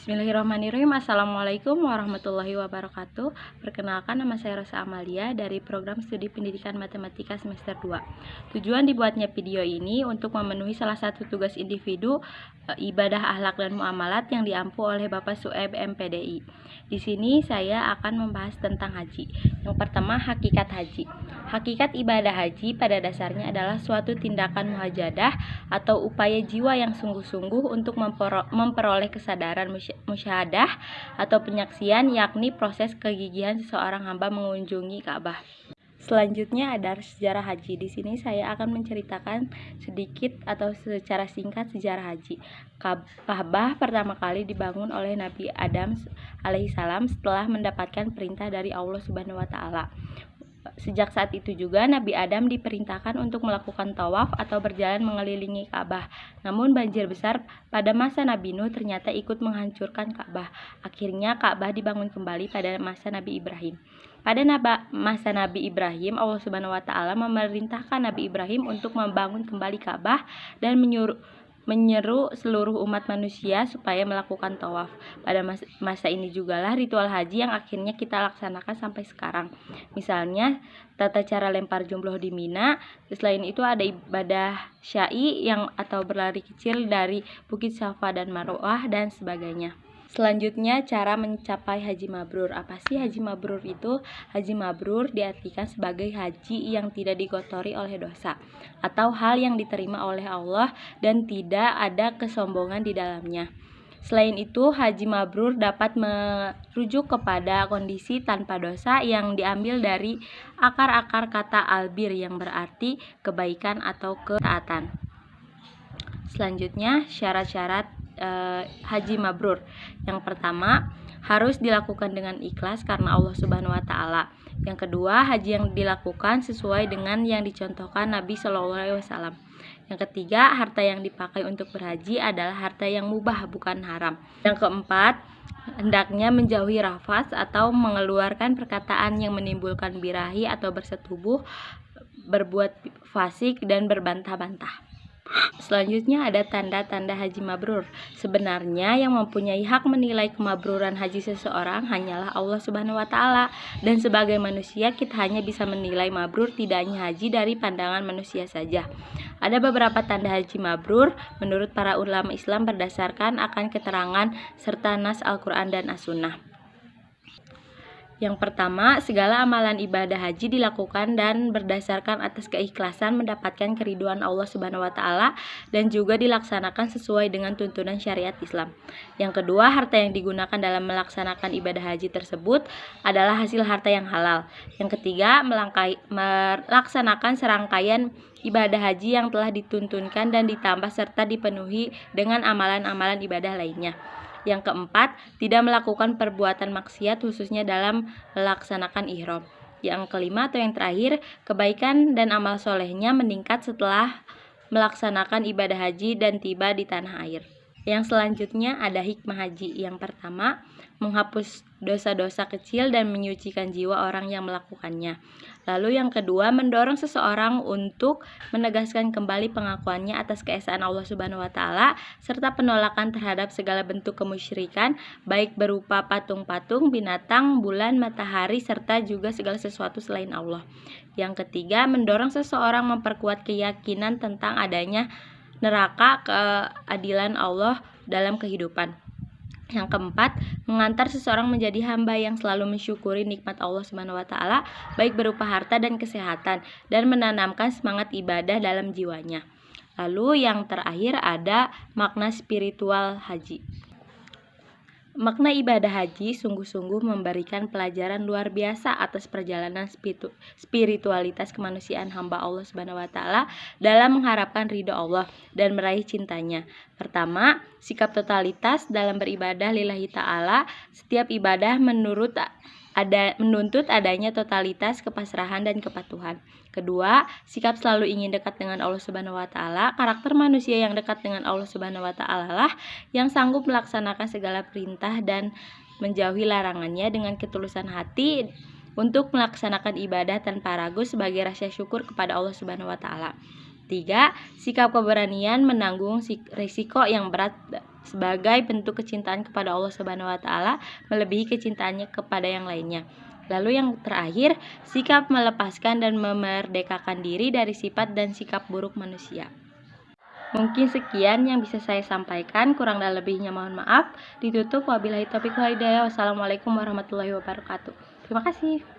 Bismillahirrahmanirrahim. Assalamualaikum warahmatullahi wabarakatuh. Perkenalkan, nama saya Rosa Amalia dari Program Studi Pendidikan Matematika semester 2. Tujuan dibuatnya video ini untuk memenuhi salah satu tugas individu ibadah akhlak dan muamalat yang diampu oleh Bapak Sueb MPDI. Di sini saya akan membahas tentang haji. Yang pertama, hakikat haji. Hakikat ibadah haji pada dasarnya adalah suatu tindakan muhajadah atau upaya jiwa yang sungguh-sungguh untuk memperoleh kesadaran musyahadah atau penyaksian, yakni proses kegigihan seseorang hamba mengunjungi Ka'bah. Selanjutnya ada sejarah haji. Di sini saya akan menceritakan sedikit atau secara singkat sejarah haji. Ka'bah pertama kali dibangun oleh Nabi Adam alaihissalam setelah mendapatkan perintah dari Allah Subhanahu wa taala. Sejak saat itu juga Nabi Adam diperintahkan untuk melakukan tawaf atau berjalan mengelilingi Ka'bah. Namun banjir besar pada masa Nabi Nuh ternyata ikut menghancurkan Ka'bah. Akhirnya Ka'bah dibangun kembali pada masa Nabi Ibrahim. Pada masa Nabi Ibrahim, Allah Subhanahu wa taala memerintahkan Nabi Ibrahim untuk membangun kembali Ka'bah dan menyeru seluruh umat manusia supaya melakukan tawaf. Pada masa ini jugalah ritual haji yang akhirnya kita laksanakan sampai sekarang. Misalnya tata cara lempar jumroh di Mina. Selain itu ada ibadah syai atau berlari kecil dari Bukit Safa dan Marwah dan sebagainya. Selanjutnya, cara mencapai haji mabrur. Apa sih haji mabrur itu? Haji mabrur diartikan sebagai haji yang tidak dikotori oleh dosa atau hal yang diterima oleh Allah dan tidak ada kesombongan di dalamnya. Selain itu, haji mabrur dapat merujuk kepada kondisi tanpa dosa yang diambil dari akar-akar kata albir yang berarti kebaikan atau ketaatan. Selanjutnya, syarat-syarat haji mabrur. Yang pertama, harus dilakukan dengan ikhlas karena Allah Subhanahu wa taala. Yang kedua, haji yang dilakukan sesuai dengan yang dicontohkan Nabi Shallallahu alaihi wasallam. Yang ketiga, harta yang dipakai untuk berhaji adalah harta yang mubah, bukan haram. Yang keempat, hendaknya menjauhi rafas atau mengeluarkan perkataan yang menimbulkan birahi atau bersetubuh, berbuat fasik dan berbantah-bantah. Selanjutnya ada tanda-tanda haji mabrur. Sebenarnya yang mempunyai hak menilai kemabruran haji seseorang hanyalah Allah Subhanahu wa taala, dan sebagai manusia kita hanya bisa menilai mabrur tidaknya haji dari pandangan manusia saja. Ada beberapa tanda haji mabrur menurut para ulama Islam berdasarkan akan keterangan serta nas Al-Qur'an dan As-Sunnah. Yang pertama, segala amalan ibadah haji dilakukan dan berdasarkan atas keikhlasan mendapatkan keriduan Allah Subhanahu wa taala dan juga dilaksanakan sesuai dengan tuntunan syariat Islam. Yang kedua, harta yang digunakan dalam melaksanakan ibadah haji tersebut adalah hasil harta yang halal. Yang ketiga, melaksanakan serangkaian ibadah haji yang telah dituntunkan dan ditambah serta dipenuhi dengan amalan-amalan ibadah lainnya. Yang keempat, tidak melakukan perbuatan maksiat khususnya dalam melaksanakan ihram. Yang kelima atau yang terakhir, kebaikan dan amal solehnya meningkat setelah melaksanakan ibadah haji dan tiba di tanah air. Yang selanjutnya ada hikmah haji. Yang pertama, menghapus dosa-dosa kecil dan menyucikan jiwa orang yang melakukannya. Lalu yang kedua, mendorong seseorang untuk menegaskan kembali pengakuannya atas keesaan Allah Subhanahu wa taala serta penolakan terhadap segala bentuk kemusyrikan, baik berupa patung-patung, binatang, bulan, matahari serta juga segala sesuatu selain Allah. Yang ketiga, mendorong seseorang memperkuat keyakinan tentang adanya neraka, keadilan Allah dalam kehidupan. Yang keempat, mengantar seseorang menjadi hamba yang selalu mensyukuri nikmat Allah Subhanahu wa taala baik berupa harta dan kesehatan dan menanamkan semangat ibadah dalam jiwanya. Lalu yang terakhir ada makna spiritual haji. Makna ibadah haji sungguh-sungguh memberikan pelajaran luar biasa atas perjalanan spiritualitas kemanusiaan hamba Allah Subhanahu wa taala dalam mengharapkan ridho Allah dan meraih cintanya. Pertama, sikap totalitas dalam beribadah lillahi ta'ala. Setiap ibadah menuntut adanya totalitas kepasrahan dan kepatuhan. Kedua, sikap selalu ingin dekat dengan Allah Subhanahu wa taala. Karakter manusia yang dekat dengan Allah Subhanahu wa taala lah yang sanggup melaksanakan segala perintah dan menjauhi larangannya dengan ketulusan hati untuk melaksanakan ibadah tanpa ragu sebagai rasa syukur kepada Allah Subhanahu wa taala. 3. Sikap keberanian menanggung risiko yang berat sebagai bentuk kecintaan kepada Allah Subhanahu wa taala melebihi kecintaannya kepada yang lainnya. Lalu yang terakhir, sikap melepaskan dan memerdekakan diri dari sifat dan sikap buruk manusia. Mungkin sekian yang bisa saya sampaikan, kurang dan lebihnya mohon maaf. Ditutup, wabillahi taufiq wal hidayah. Wassalamualaikum warahmatullahi wabarakatuh. Terima kasih.